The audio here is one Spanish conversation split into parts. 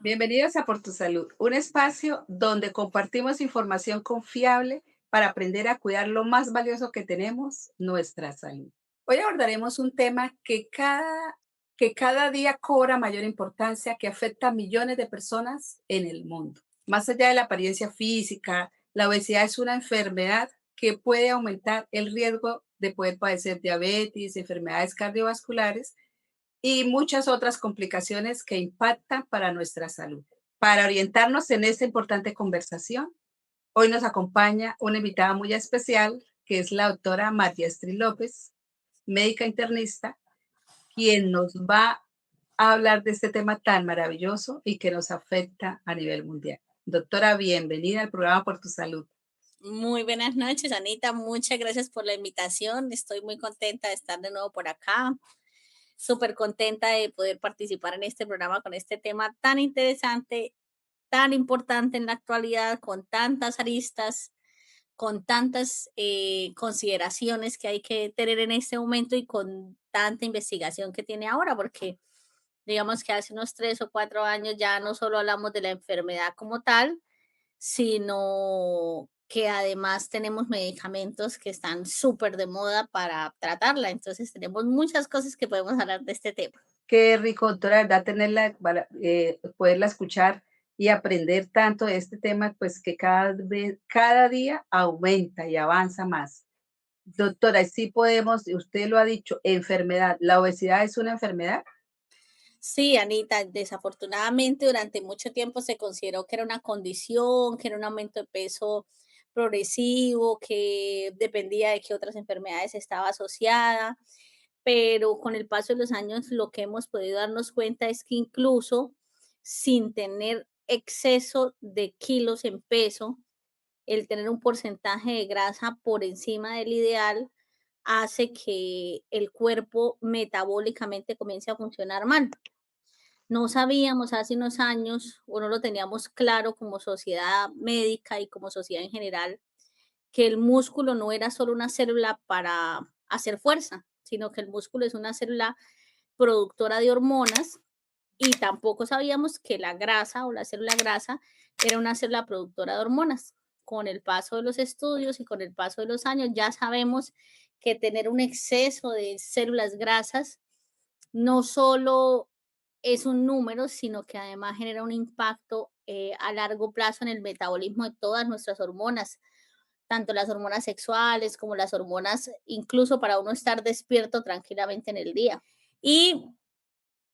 Bienvenidos a Por Tu Salud, un espacio donde compartimos información confiable para aprender a cuidar lo más valioso que tenemos, nuestra salud. Hoy abordaremos un tema que cada día cobra mayor importancia, que afecta a millones de personas en el mundo. Más allá de la apariencia física, la obesidad es una enfermedad que puede aumentar el riesgo de poder padecer diabetes, enfermedades cardiovasculares y muchas otras complicaciones que impactan para nuestra salud. Para orientarnos en esta importante conversación, hoy nos acompaña una invitada muy especial, que es la doctora María Estri López, médica internista, quien nos va a hablar de este tema tan maravilloso y que nos afecta a nivel mundial. Doctora, bienvenida al programa Por Tu Salud. Muy buenas noches, Anita. Muchas gracias por la invitación. Estoy muy contenta de estar de nuevo por acá. Súper contenta de poder participar en este programa con este tema tan interesante, tan importante en la actualidad, con tantas aristas, con tantas consideraciones que hay que tener en este momento y con tanta investigación que tiene ahora, porque digamos que hace unos 3 o 4 años ya no solo hablamos de la enfermedad como tal, sino que además tenemos medicamentos que están súper de moda para tratarla. Entonces tenemos muchas cosas que podemos hablar de este tema. Qué rico, doctora, de verdad, poderla escuchar y aprender tanto de este tema, pues que cada día aumenta y avanza más. Doctora, sí podemos, usted lo ha dicho, enfermedad. ¿La obesidad es una enfermedad? Sí, Anita, desafortunadamente durante mucho tiempo se consideró que era una condición, que era un aumento de peso progresivo, que dependía de qué otras enfermedades estaba asociada, pero con el paso de los años lo que hemos podido darnos cuenta es que incluso sin tener exceso de kilos en peso, el tener un porcentaje de grasa por encima del ideal hace que el cuerpo metabólicamente comience a funcionar mal. No sabíamos hace unos años, o no lo teníamos claro como sociedad médica y como sociedad en general, que el músculo no era solo una célula para hacer fuerza, sino que el músculo es una célula productora de hormonas, y tampoco sabíamos que la grasa o la célula grasa era una célula productora de hormonas. Con el paso de los estudios y con el paso de los años ya sabemos que tener un exceso de células grasas no solo es un número, sino que además genera un impacto a largo plazo en el metabolismo de todas nuestras hormonas, tanto las hormonas sexuales como las hormonas, incluso para uno estar despierto tranquilamente en el día. Y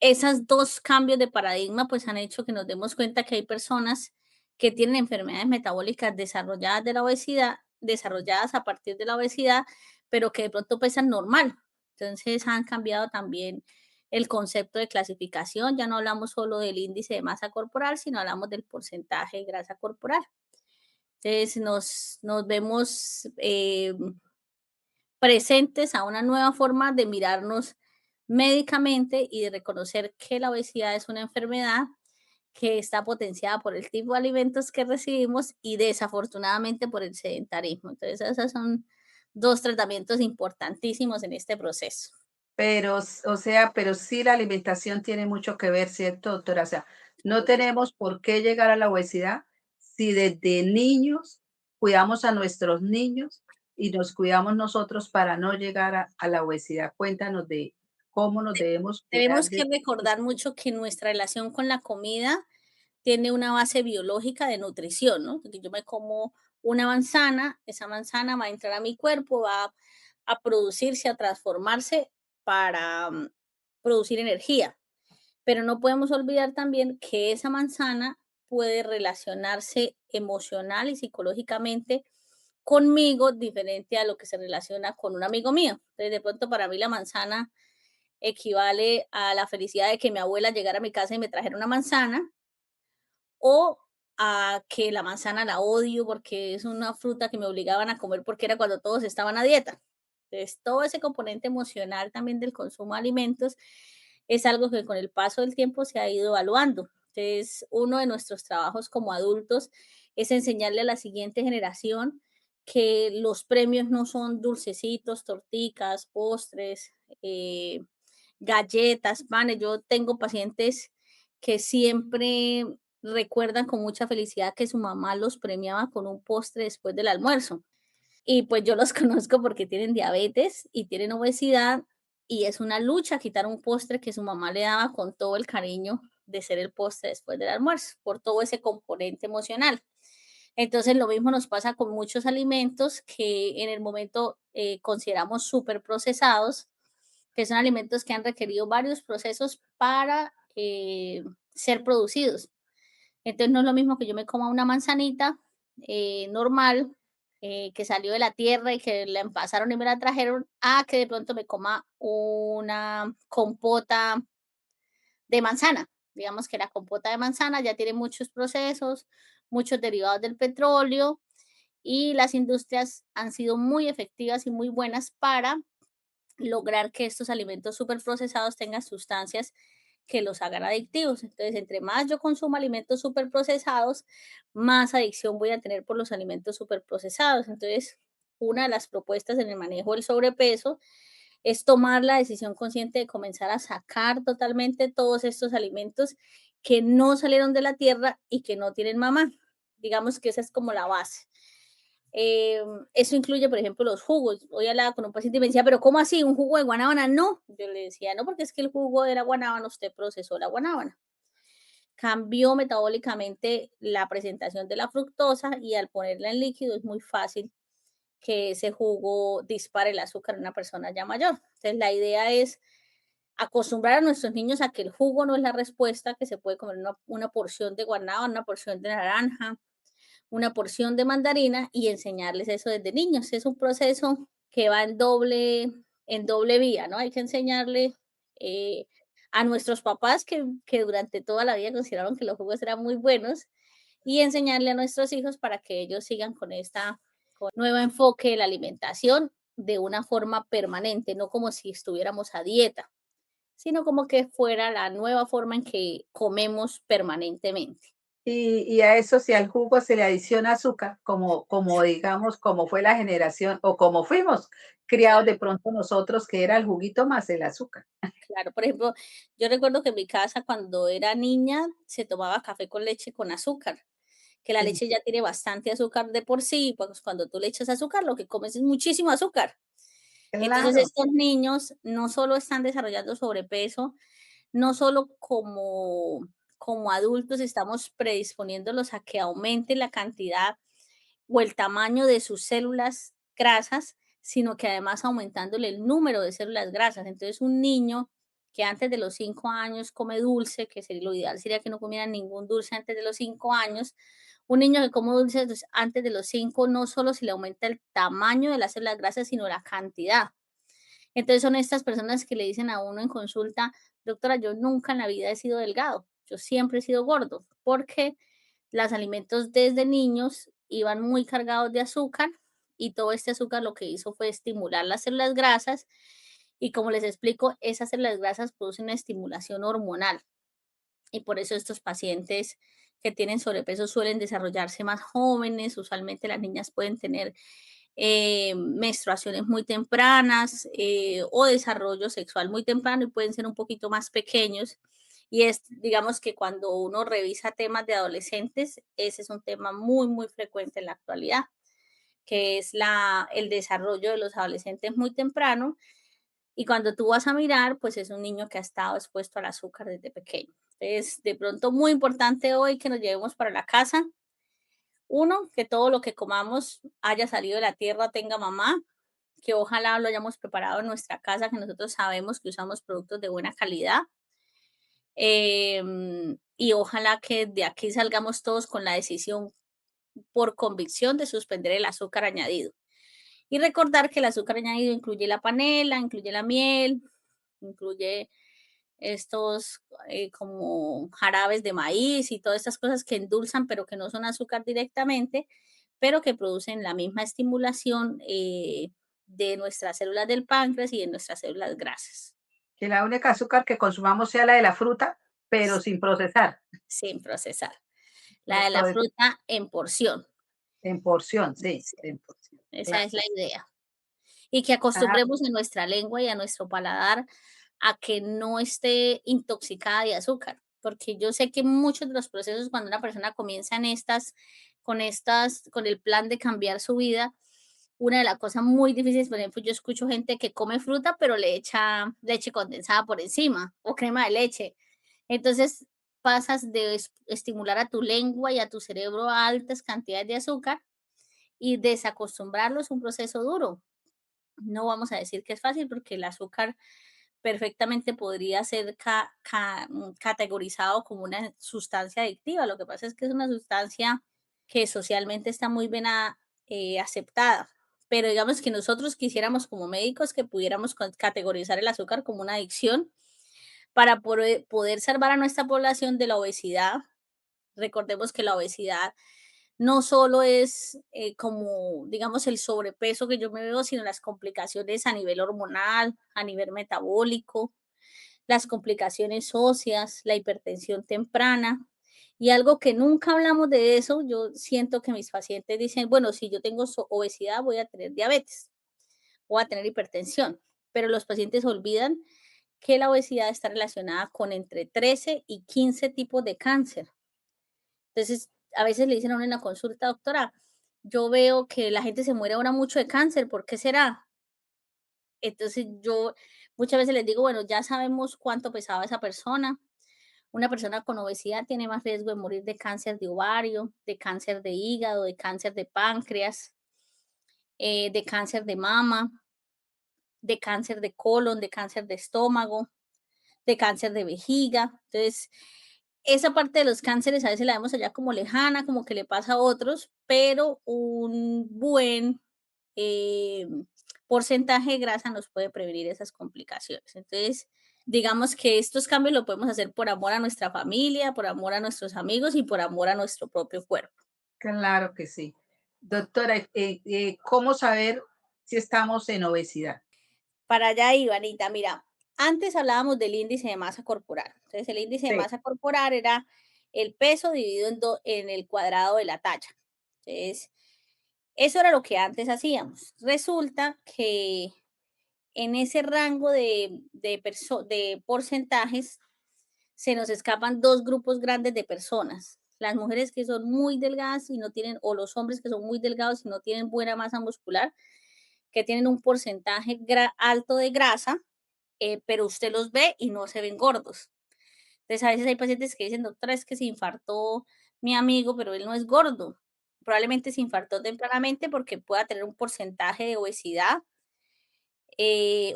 esos dos cambios de paradigma pues han hecho que nos demos cuenta que hay personas que tienen enfermedades metabólicas desarrolladas de la obesidad, desarrolladas a partir de la obesidad, pero que de pronto pesan normal. Entonces han cambiado también el concepto de clasificación. Ya no hablamos solo del índice de masa corporal, sino hablamos del porcentaje de grasa corporal. Entonces nos vemos presentes a una nueva forma de mirarnos médicamente y de reconocer que la obesidad es una enfermedad que está potenciada por el tipo de alimentos que recibimos y desafortunadamente por el sedentarismo. Entonces, esos son dos tratamientos importantísimos en este proceso. Pero, o sea, pero sí la alimentación tiene mucho que ver, ¿cierto, doctora? O sea, no tenemos por qué llegar a la obesidad si desde niños cuidamos a nuestros niños y nos cuidamos nosotros para no llegar a la obesidad. Cuéntanos de cómo nos debemos cuidar Tenemos que de... recordar mucho que nuestra relación con la comida tiene una base biológica de nutrición, ¿no? Porque yo me como una manzana, esa manzana va a entrar a mi cuerpo, va a producirse, a transformarse para producir energía. Pero no podemos olvidar también que esa manzana puede relacionarse emocional y psicológicamente conmigo diferente a lo que se relaciona con un amigo mío. Entonces, de pronto para mí la manzana equivale a la felicidad de que mi abuela llegara a mi casa y me trajera una manzana, o a que la manzana la odio porque es una fruta que me obligaban a comer porque era cuando todos estaban a dieta. Entonces, todo ese componente emocional también del consumo de alimentos es algo que con el paso del tiempo se ha ido evaluando. Entonces, uno de nuestros trabajos como adultos es enseñarle a la siguiente generación que los premios no son dulcecitos, torticas, postres, galletas, panes. Yo tengo pacientes que siempre recuerdan con mucha felicidad que su mamá los premiaba con un postre después del almuerzo. Y pues yo los conozco porque tienen diabetes y tienen obesidad y es una lucha quitar un postre que su mamá le daba con todo el cariño de ser el postre después del almuerzo, por todo ese componente emocional. Entonces, lo mismo nos pasa con muchos alimentos que en el momento consideramos súper procesados, que son alimentos que han requerido varios procesos para ser producidos. Entonces, no es lo mismo que yo me coma una manzanita normal, que salió de la tierra y que la pasaron y me la trajeron, a que de pronto me coma una compota de manzana. Digamos que la compota de manzana ya tiene muchos procesos, muchos derivados del petróleo y las industrias han sido muy efectivas y muy buenas para lograr que estos alimentos superprocesados tengan sustancias que los hagan adictivos. Entonces, entre más yo consumo alimentos superprocesados, más adicción voy a tener por los alimentos superprocesados. Entonces, una de las propuestas en el manejo del sobrepeso es tomar la decisión consciente de comenzar a sacar totalmente todos estos alimentos que no salieron de la tierra y que no tienen mamá. Digamos que esa es como la base. Eso incluye, por ejemplo, los jugos. Hoy hablaba con un paciente y me decía, pero ¿cómo así? ¿Un jugo de guanábana? No. Yo le decía, no, porque es que el jugo de la guanábana, usted procesó la guanábana. Cambió metabólicamente la presentación de la fructosa y al ponerla en líquido es muy fácil que ese jugo dispare el azúcar en una persona ya mayor. Entonces, la idea es acostumbrar a nuestros niños a que el jugo no es la respuesta, que se puede comer una porción de guanábana, una porción de naranja, una porción de mandarina y enseñarles eso desde niños. Es un proceso que va en doble vía, ¿no? Hay que enseñarle eh, a nuestros papás que durante toda la vida consideraron que los jugos eran muy buenos y enseñarle a nuestros hijos para que ellos sigan con esta nuevo enfoque de la alimentación de una forma permanente, no como si estuviéramos a dieta, sino como que fuera la nueva forma en que comemos permanentemente. Y a eso, si al jugo se le adiciona azúcar, como digamos, como fue la generación o como fuimos criados de pronto nosotros, que era el juguito más el azúcar. Claro, por ejemplo, yo recuerdo que en mi casa cuando era niña se tomaba café con leche con azúcar, que la Sí, leche ya tiene bastante azúcar de por sí, pues cuando tú le echas azúcar lo que comes es muchísimo azúcar. Entonces claro. estos niños no solo están desarrollando sobrepeso, no solo como adultos estamos predisponiéndolos a que aumente la cantidad o el tamaño de sus células grasas, sino que además aumentándole el número de células grasas. Entonces, un niño que antes de los 5 años come dulce, que sería lo ideal sería que no comiera ningún dulce antes de los 5 años. Un niño que come dulce antes de los 5 no solo se le aumenta el tamaño de las células grasas, sino la cantidad. Entonces son estas personas que le dicen a uno en consulta, doctora, yo nunca en la vida he sido delgado, yo siempre he sido gordo, porque los alimentos desde niños iban muy cargados de azúcar y todo este azúcar lo que hizo fue estimular las células grasas y como les explico, esas células grasas producen una estimulación hormonal y por eso estos pacientes que tienen sobrepeso suelen desarrollarse más jóvenes, usualmente las niñas pueden tener menstruaciones muy tempranas o desarrollo sexual muy temprano y pueden ser un poquito más pequeños. Y es, digamos que cuando uno revisa temas de adolescentes, ese es un tema muy, muy frecuente en la actualidad, que es el desarrollo de los adolescentes muy temprano. Y cuando tú vas a mirar, pues es un niño que ha estado expuesto al azúcar desde pequeño. Es de pronto muy importante hoy que nos llevemos para la casa. Uno, que todo lo que comamos haya salido de la tierra, tenga mamá, que ojalá lo hayamos preparado en nuestra casa, que nosotros sabemos que usamos productos de buena calidad. Y ojalá que de aquí salgamos todos con la decisión por convicción de suspender el azúcar añadido. Y recordar que el azúcar añadido incluye la panela, incluye la miel, incluye estos como jarabes de maíz y todas estas cosas que endulzan, pero que no son azúcar directamente, pero que producen la misma estimulación de nuestras células del páncreas y de nuestras células grasas, Que la única azúcar que consumamos sea la de la fruta, pero sin procesar. sin procesar. La de la Eso es fruta en porción. en porción, sí, Sí, en porción. esa Claro. es la idea. Y que Ah, acostumbremos a nuestra lengua y a nuestro paladar a que no esté intoxicada de azúcar. porque yo sé que muchos de los procesos cuando una persona comienza en con el plan de cambiar su vida, una de las cosas muy difíciles, por ejemplo, yo escucho gente que come fruta, pero le echa leche condensada por encima o crema de leche. Entonces pasas de estimular a tu lengua y a tu cerebro a altas cantidades de azúcar y desacostumbrarlo es un proceso duro. No vamos a decir que es fácil porque el azúcar perfectamente podría ser categorizado como una sustancia adictiva. Lo que pasa es que es una sustancia que socialmente está muy bien aceptada. Pero digamos que nosotros quisiéramos como médicos que pudiéramos categorizar el azúcar como una adicción para poder salvar a nuestra población de la obesidad. Recordemos que la obesidad no solo es como, digamos, el sobrepeso que yo me veo, sino las complicaciones a nivel hormonal, a nivel metabólico, las complicaciones óseas, la hipertensión temprana. Y algo que nunca hablamos de eso, yo siento que mis pacientes dicen, bueno, si yo tengo obesidad, voy a tener diabetes, voy a tener hipertensión, pero los pacientes olvidan que la obesidad está relacionada con entre 13 y 15 tipos de cáncer. Entonces, a veces le dicen a uno en la consulta, doctora, yo veo que la gente se muere ahora mucho de cáncer, ¿por qué será? Entonces, yo muchas veces les digo, bueno, ya sabemos cuánto pesaba esa persona. Una persona con obesidad tiene más riesgo de morir de cáncer de ovario, de cáncer de hígado, de cáncer de páncreas, de cáncer de mama, de cáncer de colon, de cáncer de estómago, de cáncer de vejiga. Entonces, esa parte de los cánceres a veces la vemos allá como lejana, como que le pasa a otros, pero un buen eh, porcentaje de grasa nos puede prevenir esas complicaciones. Entonces, digamos que estos cambios lo podemos hacer por amor a nuestra familia, por amor a nuestros amigos y por amor a nuestro propio cuerpo. Claro que sí. Doctora, ¿cómo saber si estamos en obesidad? Para allá iba, Anita. Mira, antes hablábamos del índice de masa corporal. Entonces, el índice de Sí, masa corporal era el peso dividido en el cuadrado de la talla. Entonces, eso era lo que antes hacíamos. Resulta que en ese rango de porcentajes se nos escapan dos grupos grandes de personas. Las mujeres que son muy delgadas y no tienen, o los hombres que son muy delgados y no tienen buena masa muscular, que tienen un porcentaje alto de grasa, pero usted los ve y no se ven gordos. Entonces, a veces hay pacientes que dicen, doctora, es que se infartó mi amigo, pero él no es gordo. Probablemente se infartó tempranamente porque pueda tener un porcentaje de obesidad,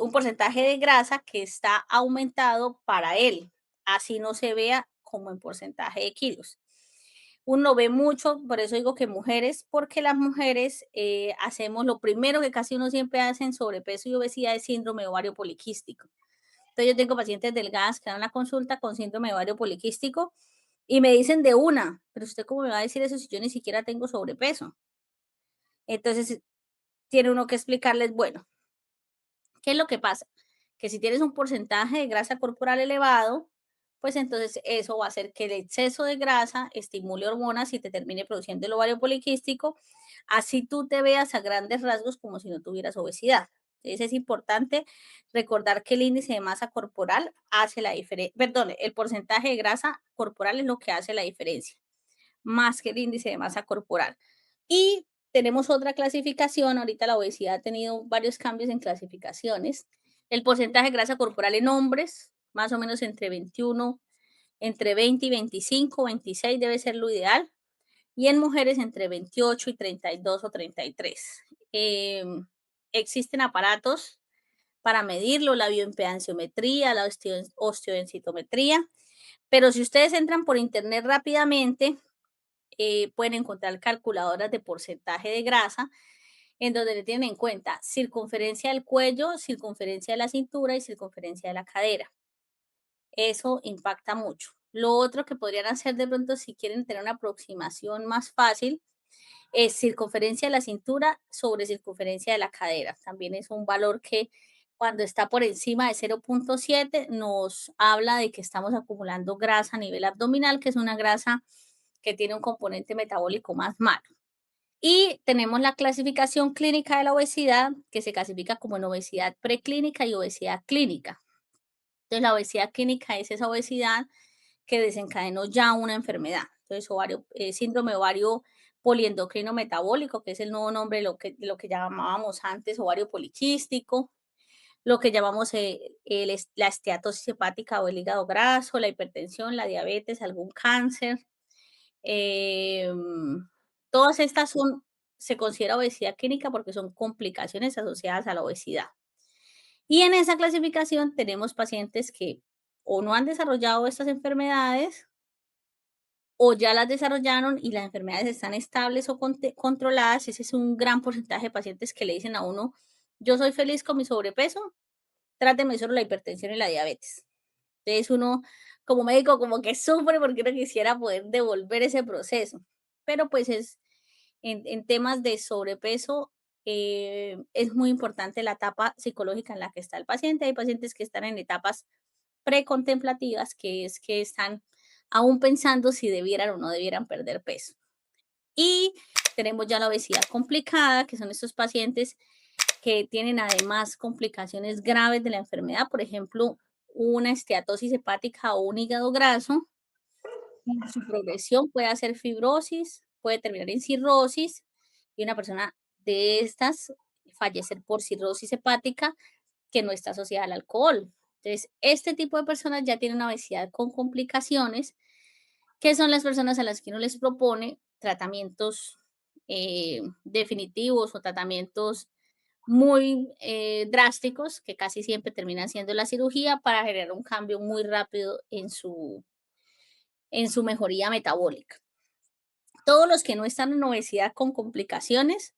un porcentaje de grasa que está aumentado para él, así no se vea como en porcentaje de kilos. Uno ve mucho, por eso digo que mujeres, porque las mujeres hacemos lo primero que casi uno siempre hace en sobrepeso y obesidad es síndrome de ovario poliquístico. Entonces yo tengo pacientes delgadas que dan la consulta con síndrome de ovario poliquístico y me dicen de una, pero usted cómo me va a decir eso si yo ni siquiera tengo sobrepeso. Entonces tiene uno que explicarles, bueno, ¿qué es lo que pasa? Que si tienes un porcentaje de grasa corporal elevado, pues entonces eso va a hacer que el exceso de grasa estimule hormonas y te termine produciendo el ovario poliquístico, así tú te veas a grandes rasgos como si no tuvieras obesidad. Entonces es importante recordar que el índice de masa corporal hace la diferencia, perdón, el porcentaje de grasa corporal es lo que hace la diferencia más que el índice de masa corporal. Y tenemos otra clasificación, ahorita la obesidad ha tenido varios cambios en clasificaciones. El porcentaje de grasa corporal en hombres, más o menos entre 21, entre 20 y 25, 26 debe ser lo ideal. Y en mujeres entre 28 y 32 o 33. Existen aparatos para medirlo, la bioimpedanciometría, la osteodensitometría, pero si ustedes entran por internet rápidamente, pueden encontrar calculadoras de porcentaje de grasa en donde le tienen en cuenta circunferencia del cuello, circunferencia de la cintura y circunferencia de la cadera. Eso impacta mucho. Lo otro que podrían hacer de pronto si quieren tener una aproximación más fácil es circunferencia de la cintura sobre circunferencia de la cadera. También es un valor que cuando está por encima de 0,7 nos habla de que estamos acumulando grasa a nivel abdominal, que es una grasa que tiene un componente metabólico más malo. Y tenemos la clasificación clínica de la obesidad, que se clasifica como en obesidad preclínica y obesidad clínica. Entonces, la obesidad clínica es esa obesidad que desencadenó ya una enfermedad. Entonces, síndrome ovario poliendocrino metabólico, que es el nuevo nombre de lo que llamábamos antes ovario poliquístico, lo que llamamos la esteatosis hepática o el hígado graso, la hipertensión, la diabetes, algún cáncer. em, Todas estas se considera obesidad clínica porque son complicaciones asociadas a la obesidad. Y en esa clasificación tenemos pacientes que o no han desarrollado estas enfermedades o ya las desarrollaron y las enfermedades están estables o controladas. Ese es un gran porcentaje de pacientes que le dicen a uno, yo soy feliz con mi sobrepeso, tráteme solo la hipertensión y la diabetes. Entonces uno como médico como que sufre porque uno quisiera poder devolver ese proceso. Pero pues en temas de sobrepeso es muy importante la etapa psicológica en la que está el paciente. Hay pacientes que están en etapas precontemplativas, que es que están aún pensando si debieran o no debieran perder peso. Y tenemos ya la obesidad complicada, que son estos pacientes que tienen además complicaciones graves de la enfermedad, por ejemplo, una esteatosis hepática o un hígado graso. Su progresión puede hacer fibrosis, puede terminar en cirrosis y una persona de estas fallecer por cirrosis hepática que no está asociada al alcohol. Entonces, este tipo de personas ya tienen una obesidad con complicaciones, que son las personas a las que uno les propone tratamientos definitivos o tratamientos muy drásticos, que casi siempre terminan siendo la cirugía para generar un cambio muy rápido en su mejoría metabólica. Todos los que no están en obesidad con complicaciones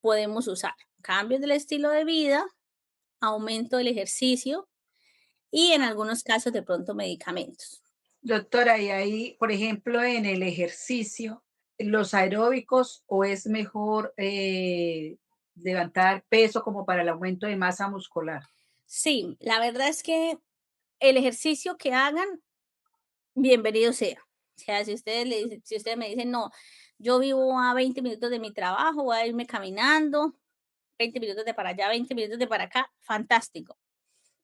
podemos usar cambios del estilo de vida, aumento del ejercicio y en algunos casos de pronto medicamentos. Doctora, y ahí, por ejemplo, en el ejercicio, ¿los aeróbicos o es mejor levantar peso como para el aumento de masa muscular? Sí, la verdad es que el ejercicio que hagan, bienvenido sea. O sea, si ustedes me dicen, no, yo vivo a 20 minutos de mi trabajo, voy a irme caminando, 20 minutos de para allá, 20 minutos de para acá, fantástico.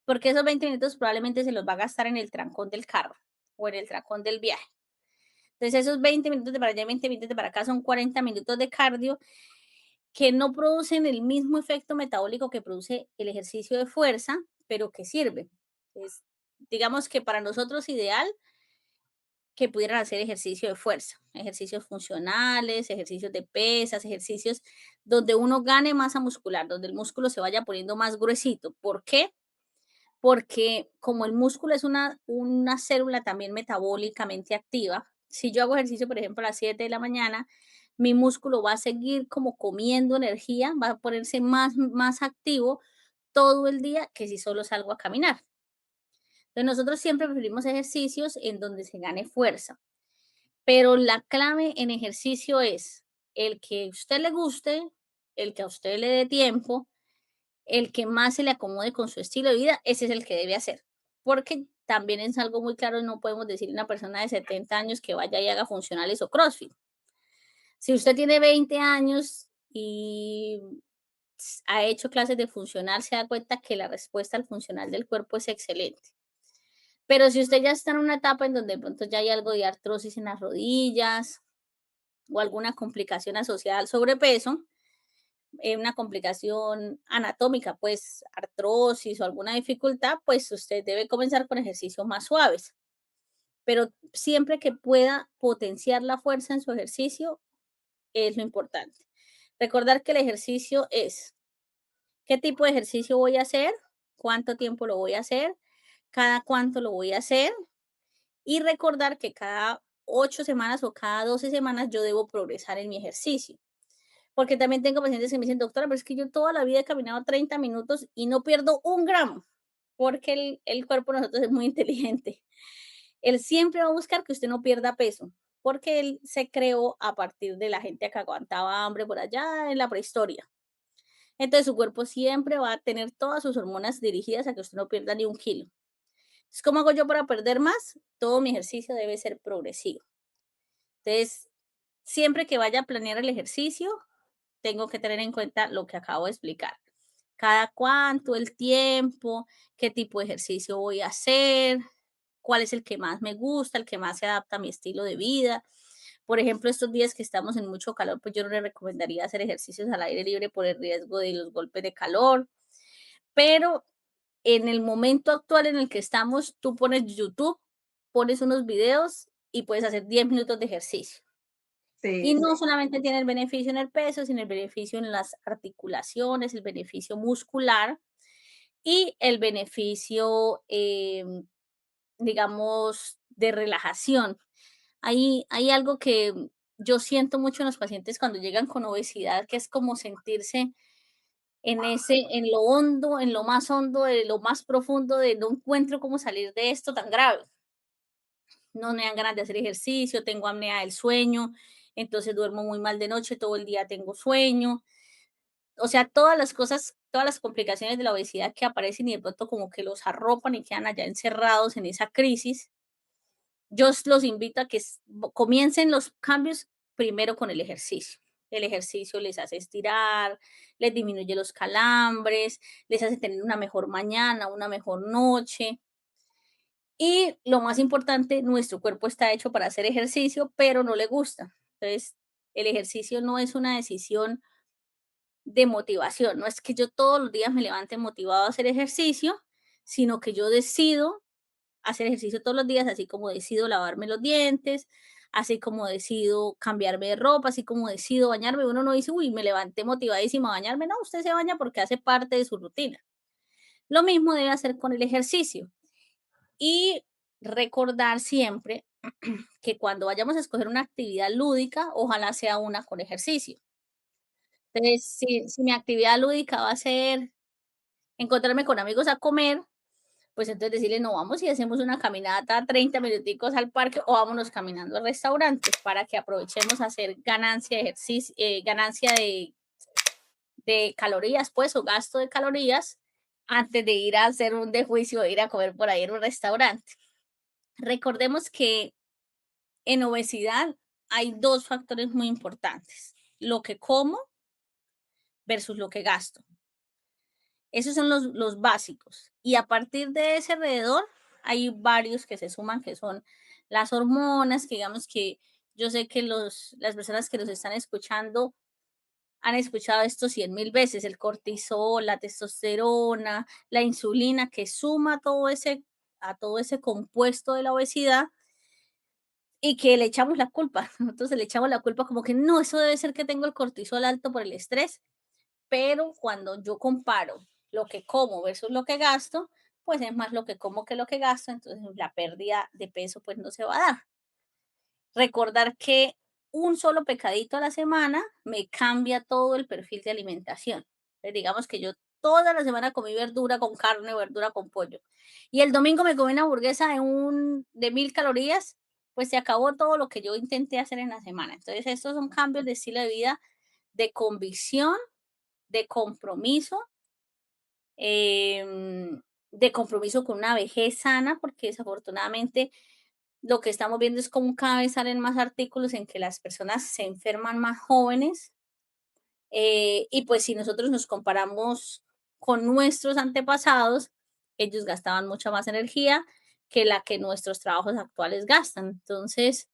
Porque esos 20 minutos probablemente se los va a gastar en el trancón del carro o en el trancón del viaje. Entonces, esos 20 minutos de para allá y 20 minutos de para acá son 40 minutos de cardio que no producen el mismo efecto metabólico que produce el ejercicio de fuerza, pero que sirve. Es, digamos que para nosotros ideal que pudieran hacer ejercicio de fuerza, ejercicios funcionales, ejercicios de pesas, ejercicios donde uno gane masa muscular, donde el músculo se vaya poniendo más gruesito. ¿Por qué? Porque como el músculo es una célula también metabólicamente activa, si yo hago ejercicio, por ejemplo, a las 7 de la mañana, mi músculo va a seguir como comiendo energía, va a ponerse más activo todo el día que si solo salgo a caminar. Entonces, nosotros siempre preferimos ejercicios en donde se gane fuerza, pero la clave en ejercicio es el que a usted le guste, el que a usted le dé tiempo, el que más se le acomode con su estilo de vida, ese es el que debe hacer. Porque también es algo muy claro, no podemos decirle a una persona de 70 años que vaya y haga funcionales o CrossFit. Si usted tiene 20 años y ha hecho clases de funcional, se da cuenta que la respuesta al funcional del cuerpo es excelente. Pero si usted ya está en una etapa en donde de pronto ya hay algo de artrosis en las rodillas o alguna complicación asociada al sobrepeso, una complicación anatómica, pues artrosis o alguna dificultad, pues usted debe comenzar con ejercicios más suaves. Pero siempre que pueda potenciar la fuerza en su ejercicio es lo importante. Recordar que el ejercicio es qué tipo de ejercicio voy a hacer, cuánto tiempo lo voy a hacer, cada cuánto lo voy a hacer y recordar que cada 8 semanas o cada 12 semanas yo debo progresar en mi ejercicio. Porque también tengo pacientes que me dicen, doctora, pero es que yo toda la vida he caminado 30 minutos y no pierdo un gramo, porque el cuerpo de nosotros es muy inteligente. Él siempre va a buscar que usted no pierda peso, porque él se creó a partir de la gente que aguantaba hambre por allá en la prehistoria. Entonces su cuerpo siempre va a tener todas sus hormonas dirigidas a que usted no pierda ni un kilo. Entonces, ¿cómo hago yo para perder más? Todo mi ejercicio debe ser progresivo. Entonces, siempre que vaya a planear el ejercicio, tengo que tener en cuenta lo que acabo de explicar. Cada cuánto, el tiempo, qué tipo de ejercicio voy a hacer, cuál es el que más me gusta, el que más se adapta a mi estilo de vida. Por ejemplo, estos días que estamos en mucho calor, pues yo no le recomendaría hacer ejercicios al aire libre por el riesgo de los golpes de calor, pero en el momento actual en el que estamos, tú pones YouTube, pones unos videos y puedes hacer 10 minutos de ejercicio. Y Sí, no solamente tiene el beneficio en el peso, sino el beneficio en las articulaciones, el beneficio muscular y el beneficio, digamos, de relajación. Hay algo que yo siento mucho en los pacientes cuando llegan con obesidad, que es como sentirse en lo hondo, en lo más hondo, de lo más profundo, de no encuentro cómo salir de esto tan grave. No me dan ganas de hacer ejercicio, tengo apnea del sueño, entonces duermo muy mal de noche, todo el día tengo sueño. O sea, todas las cosas, todas las complicaciones de la obesidad que aparecen y de pronto como que los arropan y quedan allá encerrados en esa crisis. Los invito a que comiencen los cambios primero con el ejercicio. El ejercicio les hace estirar, les disminuye los calambres, les hace tener una mejor mañana, una mejor noche. Y lo más importante, nuestro cuerpo está hecho para hacer ejercicio, pero no le gusta. Entonces, el ejercicio no es una decisión de motivación, no es que yo todos los días me levante motivado a hacer ejercicio, sino que yo decido hacer ejercicio todos los días, así como decido lavarme los dientes, así como decido cambiarme de ropa, así como decido bañarme. Uno no dice, uy, me levanté motivadísimo a bañarme. No, usted se baña porque hace parte de su rutina. Lo mismo debe hacer con el ejercicio. Y recordar siempre que cuando vayamos a escoger una actividad lúdica, ojalá sea una con ejercicio. Entonces, si mi actividad lúdica va a ser encontrarme con amigos a comer, pues entonces decirle, no, vamos y hacemos una caminata 30 minuticos al parque o vámonos caminando al restaurante para que aprovechemos a hacer ganancia de ejercicio, ganancia de calorías, pues, o gasto de calorías antes de ir a hacer un dejuicio, de ir a comer por ahí en un restaurante. Recordemos que en obesidad hay dos factores muy importantes, lo que como versus lo que gasto. Esos son los básicos. Y a partir de ese alrededor, hay varios que se suman, que son las hormonas, que digamos que yo sé que las personas que nos están escuchando han escuchado esto 100.000 veces, el cortisol, la testosterona, la insulina, que suma a todo ese compuesto de la obesidad y que le echamos la culpa. Nosotros le echamos la culpa como que no, eso debe ser que tengo el cortisol alto por el estrés, pero cuando yo comparo lo que como versus lo que gasto, pues es más lo que como que lo que gasto, entonces la pérdida de peso pues no se va a dar. Recordar que un solo pecadito a la semana me cambia todo el perfil de alimentación. Digamos que yo toda la semana comí verdura con carne, verdura con pollo. Y el domingo me comí una hamburguesa de 1000 calorías, pues se acabó todo lo que yo intenté hacer en la semana. Entonces, estos son cambios de estilo de vida, de convicción, de compromiso, de compromiso con una vejez sana, porque desafortunadamente lo que estamos viendo es como cada vez salen más artículos en que las personas se enferman más jóvenes, y pues si nosotros nos comparamos con nuestros antepasados, ellos gastaban mucha más energía que la que nuestros trabajos actuales gastan. Entonces,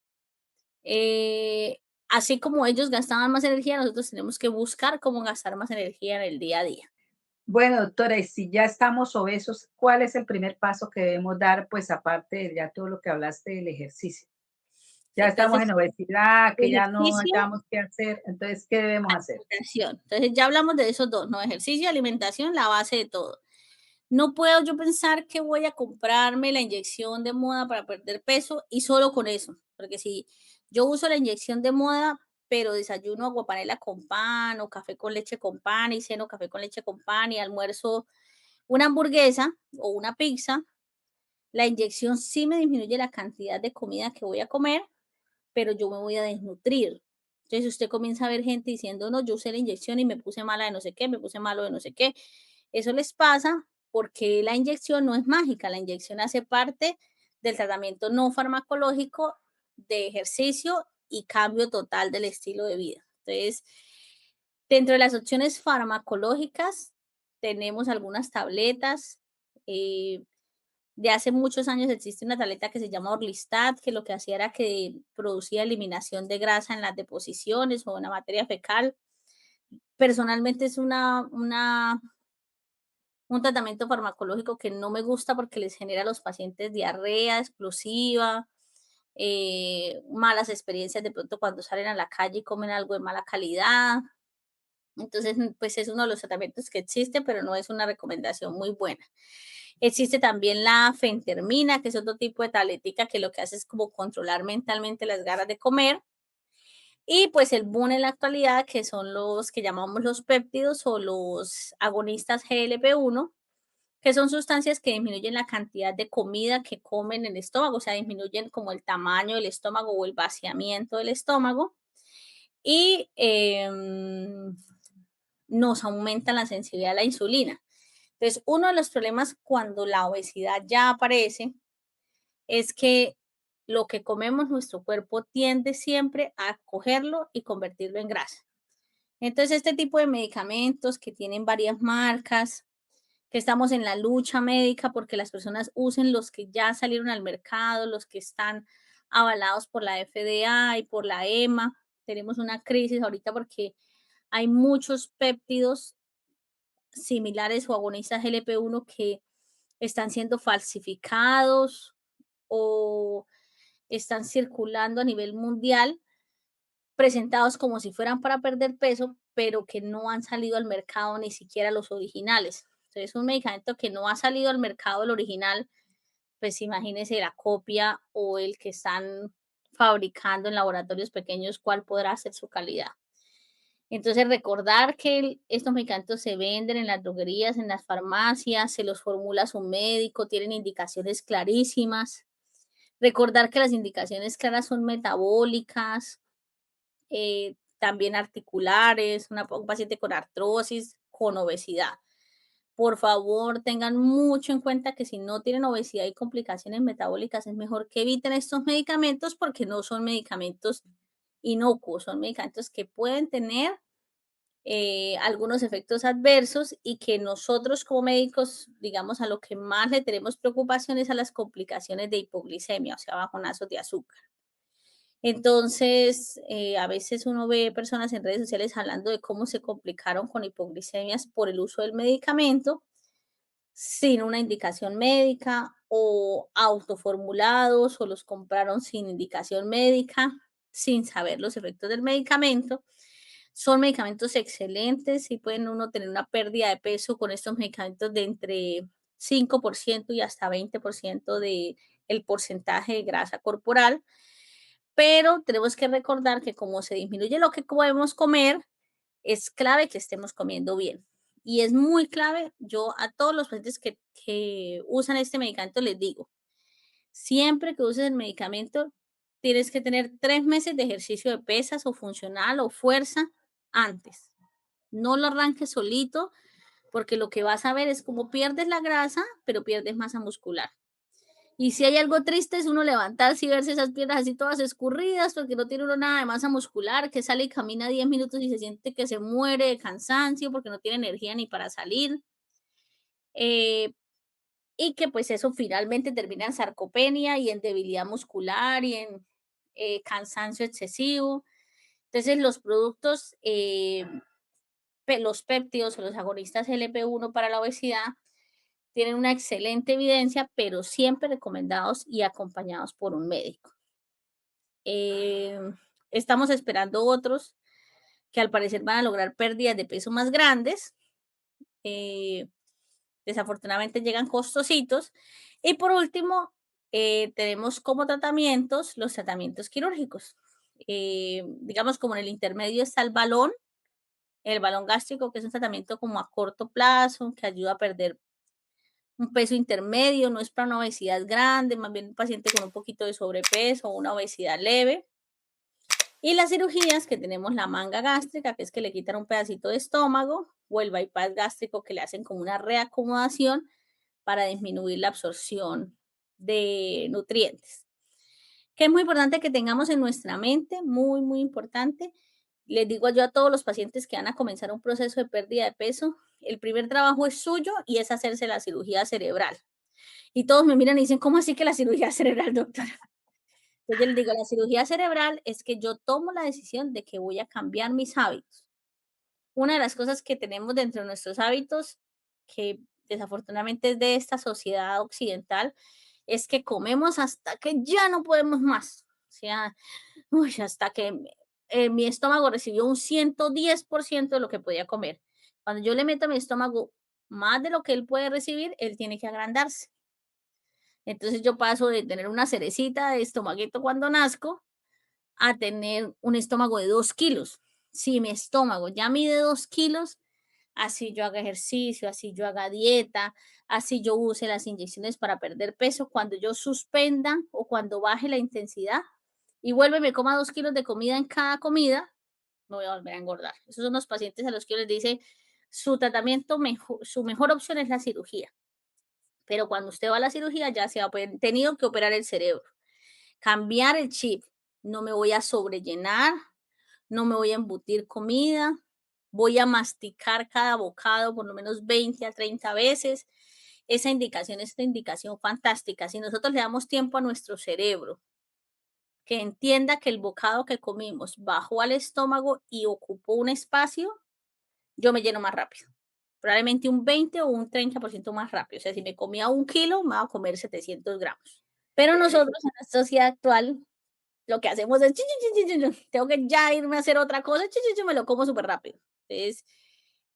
así como ellos gastaban más energía, nosotros tenemos que buscar cómo gastar más energía en el día a día. bueno, doctora, y si ya estamos obesos, ¿cuál es el primer paso que debemos dar? Pues aparte de ya todo lo que hablaste del ejercicio. Ya estamos en Entonces, obesidad, que ya no ejercicio, hayamos qué hacer, entonces, ¿qué debemos hacer? alimentación. Entonces, ya hablamos de esos dos, ¿no? Ejercicio, alimentación, la base de todo. No puedo yo pensar que voy a comprarme la inyección de moda para perder peso y solo con eso, porque si yo uso la inyección de moda, pero desayuno aguapanela con pan o café con leche con pan y ceno café con leche con pan y almuerzo una hamburguesa o una pizza, la inyección sí me disminuye la cantidad de comida que voy a comer, pero yo me voy a desnutrir. Entonces usted comienza a ver gente diciendo, no, yo usé la inyección y me puse mala de no sé qué, me puse malo de no sé qué. Eso les pasa porque la inyección no es mágica, la inyección hace parte del tratamiento no farmacológico de ejercicio y cambio total del estilo de vida. Entonces, dentro de las opciones farmacológicas tenemos algunas tabletas, De hace muchos años existe una tableta que se llama Orlistat, que lo que hacía era que producía eliminación de grasa en las deposiciones o en la materia fecal. Personalmente es un tratamiento farmacológico que no me gusta porque les genera a los pacientes diarrea explosiva, malas experiencias de pronto cuando salen a la calle y comen algo de mala calidad. Entonces, pues es uno de los tratamientos que existe, pero no es una recomendación muy buena. Existe también la fentermina, que es otro tipo de tabletica que lo que hace es como controlar mentalmente las ganas de comer. Y pues el boom en la actualidad, que son los que llamamos los péptidos o los agonistas GLP-1, que son sustancias que disminuyen la cantidad de comida que comen en el estómago, o sea, disminuyen como el tamaño del estómago o el vaciamiento del estómago y nos aumentan la sensibilidad a la insulina. Entonces, uno de los problemas cuando la obesidad ya aparece es que lo que comemos, nuestro cuerpo tiende siempre a cogerlo y convertirlo en grasa. Entonces, este tipo de medicamentos que tienen varias marcas, que estamos en la lucha médica porque las personas usen los que ya salieron al mercado, los que están avalados por la FDA y por la EMA. Tenemos una crisis ahorita porque hay muchos péptidos similares o agonistas GLP-1 que están siendo falsificados o están circulando a nivel mundial, presentados como si fueran para perder peso, pero que no han salido al mercado ni siquiera los originales. Entonces, un medicamento que no ha salido al mercado el original, pues imagínese la copia o el que están fabricando en laboratorios pequeños, cuál podrá ser su calidad. Entonces, recordar que estos medicamentos se venden en las droguerías, en las farmacias, se los formula su médico, tienen indicaciones clarísimas. Recordar que las indicaciones claras son metabólicas, también articulares, un paciente con artrosis, con obesidad. Por favor, tengan mucho en cuenta que si no tienen obesidad y complicaciones metabólicas, es mejor que eviten estos medicamentos porque no son medicamentos inocuos, son medicamentos que pueden tener algunos efectos adversos y que nosotros como médicos, digamos, a lo que más le tenemos preocupación es a las complicaciones de hipoglicemia, o sea, bajonazos de azúcar. Entonces, a veces uno ve personas en redes sociales hablando de cómo se complicaron con hipoglicemias por el uso del medicamento sin una indicación médica o autoformulados o los compraron sin indicación médica, sin saber los efectos del medicamento. Son medicamentos excelentes y pueden uno tener una pérdida de peso con estos medicamentos de entre 5% y hasta 20% de el porcentaje de grasa corporal, pero tenemos que recordar que como se disminuye lo que podemos comer, es clave que estemos comiendo bien. Y es muy clave, yo a todos los pacientes que usan este medicamento les digo, siempre que uses el medicamento, tienes que tener 3 meses de ejercicio de pesas o funcional o fuerza antes. No lo arranques solito, porque lo que vas a ver es cómo pierdes la grasa, pero pierdes masa muscular. Y si hay algo triste es uno levantarse y verse esas piernas así todas escurridas porque no tiene uno nada de masa muscular, que sale y camina 10 minutos y se siente que se muere de cansancio porque no tiene energía ni para salir. eh, y que pues eso finalmente termina en sarcopenia y en debilidad muscular y en cansancio excesivo. Entonces los productos, los péptidos o los agonistas LP1 para la obesidad tienen una excelente evidencia, pero siempre recomendados y acompañados por un médico. Eh, Estamos esperando otros que al parecer van a lograr pérdidas de peso más grandes. eh, Desafortunadamente llegan costositos. Y por último, tenemos como tratamientos los tratamientos quirúrgicos. Digamos, como en el intermedio está el balón gástrico, que es un tratamiento como a corto plazo, que ayuda a perder un peso intermedio, no es para una obesidad grande, más bien un paciente con un poquito de sobrepeso o una obesidad leve. Y las cirugías que tenemos la manga gástrica, que es que le quitan un pedacito de estómago, o el bypass gástrico, que le hacen como una reacomodación para disminuir la absorción de nutrientes. Que es muy importante que tengamos en nuestra mente, muy, muy importante. Les digo yo a todos los pacientes que van a comenzar un proceso de pérdida de peso, el primer trabajo es suyo y es hacerse la cirugía cerebral. Y todos me miran y dicen: "¿Cómo así que la cirugía cerebral, doctora?". Entonces yo les digo: "La cirugía cerebral es que yo tomo la decisión de que voy a cambiar mis hábitos". Una de las cosas que tenemos dentro de nuestros hábitos, que desafortunadamente es de esta sociedad occidental, es que comemos hasta que ya no podemos más. O sea, uy, hasta que mi estómago recibió un 110% de lo que podía comer. Cuando yo le meto a mi estómago más de lo que él puede recibir, él tiene que agrandarse. Entonces yo paso de tener una cerecita de estomaguito cuando nazco a tener un estómago de 2 kilos. Si mi estómago ya mide 2 kilos, así yo haga ejercicio, así yo haga dieta, así yo use las inyecciones para perder peso, cuando yo suspenda o cuando baje la intensidad y vuelve y me coma 2 kilos de comida en cada comida, me voy a volver a engordar. Esos son los pacientes a los que yo les dice, su tratamiento, su mejor opción es la cirugía. Pero cuando usted va a la cirugía ya se ha tenido que operar el cerebro, cambiar el chip. No me voy a sobrellenar, no me voy a embutir comida, voy a masticar cada bocado por lo menos 20 a 30 veces. Esa indicación es una indicación fantástica. Si nosotros le damos tiempo a nuestro cerebro que entienda que el bocado que comimos bajó al estómago y ocupó un espacio, yo me lleno más rápido. Probablemente un 20 o un 30% más rápido. O sea, si me comía 1 kilo, me va a comer 700 gramos. Pero nosotros en la sociedad actual lo que hacemos es, tengo que ya irme a hacer otra cosa, me lo como súper rápido. Entonces,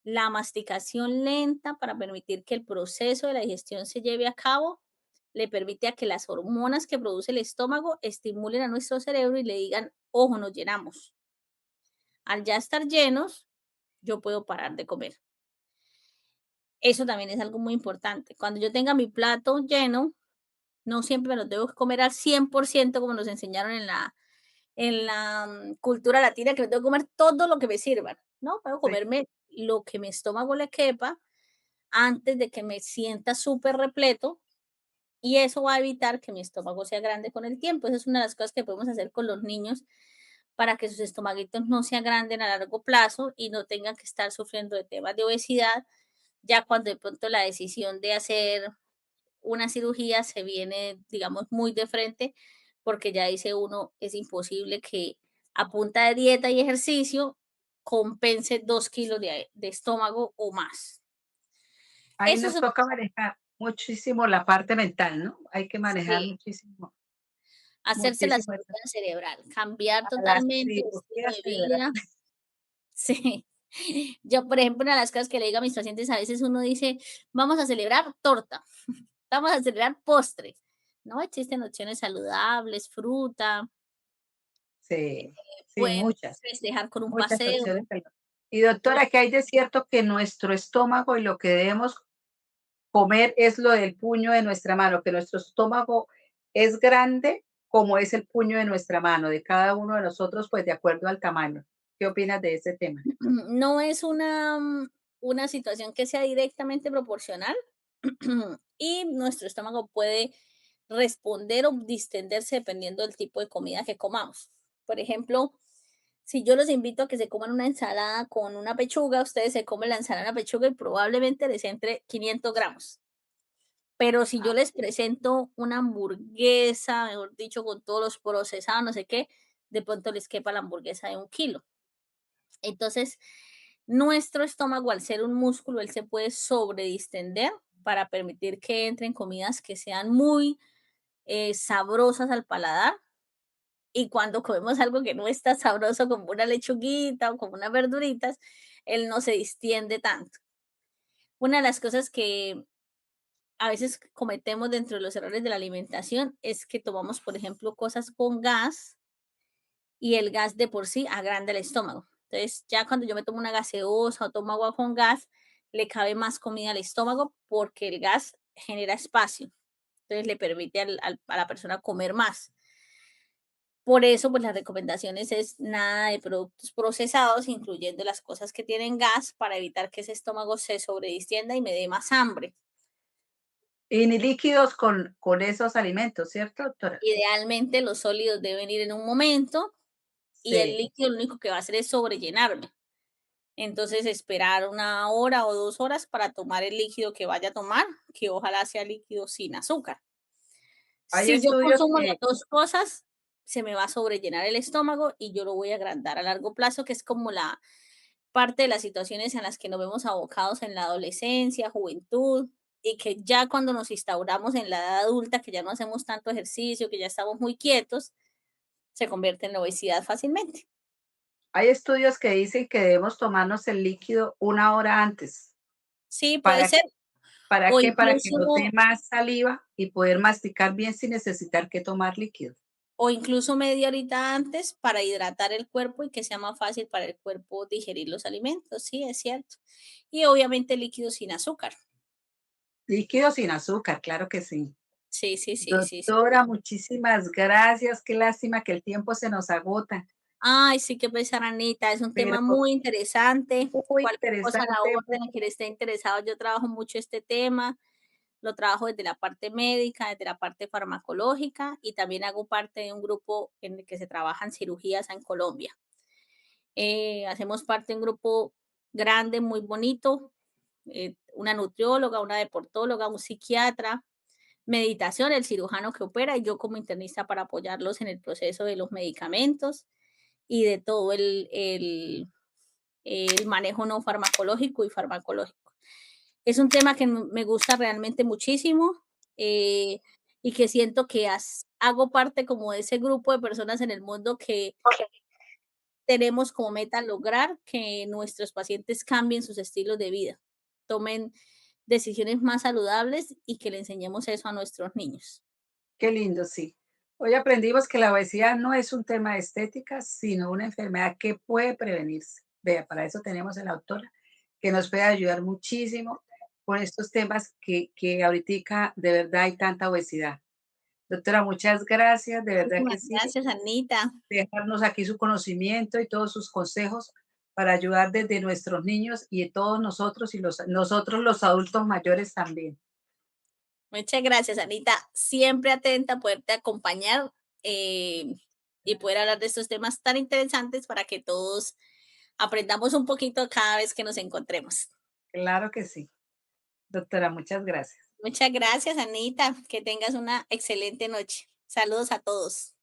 la masticación lenta para permitir que el proceso de la digestión se lleve a cabo, le permite a que las hormonas que produce el estómago estimulen a nuestro cerebro y le digan, ojo, nos llenamos. Al ya estar llenos, yo puedo parar de comer. Eso también es algo muy importante. Cuando yo tenga mi plato lleno, no siempre me lo tengo que comer al 100% como nos enseñaron en la cultura latina, que me tengo que comer todo lo que me sirvan, ¿no? Puedo Sí. comerme lo que mi estómago le quepa antes de que me sienta súper repleto y eso va a evitar que mi estómago sea grande con el tiempo. Esa es una de las cosas que podemos hacer con los niños para que sus estomaguitos no se agranden a largo plazo y no tengan que estar sufriendo de temas de obesidad, ya cuando de pronto la decisión de hacer una cirugía se viene, digamos, muy de frente, porque ya dice uno, es imposible que a punta de dieta y ejercicio compense 2 kilos de estómago o más. Ahí Eso es nos toca manejar muchísimo la parte mental, ¿no? Hay que manejar sí, muchísimo, hacerse la muchísimo esa cirugía cerebral, cambiar a la totalmente el estilo cirugía de cerebral. vida. Sí. Yo, por ejemplo, una de las cosas que le digo a mis pacientes, a veces uno dice, vamos a celebrar torta, vamos a celebrar postre. No existen opciones saludables, fruta, Sí, sí, pueden muchas, festejar con un muchas paseo. opciones hay. Y Entonces, doctora, ¿qué hay de cierto que nuestro estómago y lo que debemos comer es lo del puño de nuestra mano, que nuestro estómago es grande como es el puño de nuestra mano, de cada uno de nosotros, pues de acuerdo al tamaño? ¿Qué opinas de ese tema? no es una situación que sea directamente proporcional y nuestro estómago puede responder o distenderse dependiendo del tipo de comida que comamos. Por ejemplo, si yo los invito a que se coman una ensalada con una pechuga, ustedes se comen la ensalada, la pechuga y probablemente les entre 500 gramos. Pero si yo Ah, les presento una hamburguesa, mejor dicho, con todos los procesados, no sé qué, de pronto les quepa la hamburguesa de 1 kilo. Entonces, nuestro estómago, al ser un músculo, él se puede sobredistender para permitir que entren comidas que sean muy sabrosas al paladar. Y cuando comemos algo que no está sabroso, como una lechuguita o como unas verduritas, él no se distiende tanto. Una de las cosas que a veces cometemos dentro de los errores de la alimentación es que tomamos, por ejemplo, cosas con gas y el gas de por sí agranda el estómago. Entonces, ya cuando yo me tomo una gaseosa o tomo agua con gas, le cabe más comida al estómago porque el gas genera espacio. Entonces, le permite a la persona comer más. Por eso, pues las recomendaciones es nada de productos procesados, incluyendo las cosas que tienen gas, para evitar que ese estómago se sobredistienda y me dé más hambre. y ni líquidos con esos alimentos, ¿cierto, doctora? Idealmente, los sólidos deben ir en un momento y el Sí, líquido lo único que va a hacer es sobrellenarme. Entonces, esperar 1 hora o 2 horas para tomar el líquido que vaya a tomar, que ojalá sea líquido sin azúcar. Hay Si yo estudios consumo las que 2 cosas, se me va a sobrellenar el estómago y yo lo voy a agrandar a largo plazo, que es como la parte de las situaciones en las que nos vemos abocados en la adolescencia, juventud, y que ya cuando nos instauramos en la edad adulta, que ya no hacemos tanto ejercicio, que ya estamos muy quietos, se convierte en la obesidad fácilmente. hay estudios que dicen que debemos tomarnos el líquido una hora antes. Sí, puede ¿Para ser, para o qué? Para que nos dé incluso más saliva y poder masticar bien sin necesitar que tomar líquido. o incluso media horita antes para hidratar el cuerpo y que sea más fácil para el cuerpo digerir los alimentos, sí, es cierto. Y obviamente líquidos sin azúcar. Líquido sin azúcar, claro que sí. Sí, sí, sí, sí, sí. Doctora, muchísimas gracias. Qué lástima que el tiempo se nos agota, Ay, sí, qué pesar, Anita, es un pero tema muy interesante. muy Cualquier cosa a la interesante. orden, en quien esté interesado, yo trabajo mucho este tema, lo trabajo desde la parte médica, desde la parte farmacológica y también hago parte de un grupo en el que se trabajan cirugías en Colombia. Hacemos parte de un grupo grande, muy bonito, una nutrióloga, una deportóloga, un psiquiatra, meditación, el cirujano que opera y yo como internista para apoyarlos en el proceso de los medicamentos y de todo el manejo no farmacológico y farmacológico. Es un tema que me gusta realmente muchísimo eh, y que siento que hago parte como de ese grupo de personas en el mundo que tenemos como meta lograr que nuestros pacientes cambien sus estilos de vida, tomen decisiones más saludables y que le enseñemos eso a nuestros niños. Qué lindo, sí. Hoy aprendimos que la obesidad no es un tema de estética, sino una enfermedad que puede prevenirse. Vea, para eso tenemos a la autora, que nos puede ayudar muchísimo con estos temas que ahorita de verdad hay tanta obesidad. Doctora, muchas gracias, de verdad Muchísimas que sí, gracias, Anita. dejarnos aquí su conocimiento y todos sus consejos para ayudar desde nuestros niños y todos nosotros y nosotros los adultos mayores también. Muchas gracias, Anita. Siempre atenta a poderte acompañar eh, y poder hablar de estos temas tan interesantes para que todos aprendamos un poquito cada vez que nos encontremos. Claro que sí. Doctora, muchas gracias. Muchas gracias, Anita. Que tengas una excelente noche. Saludos a todos.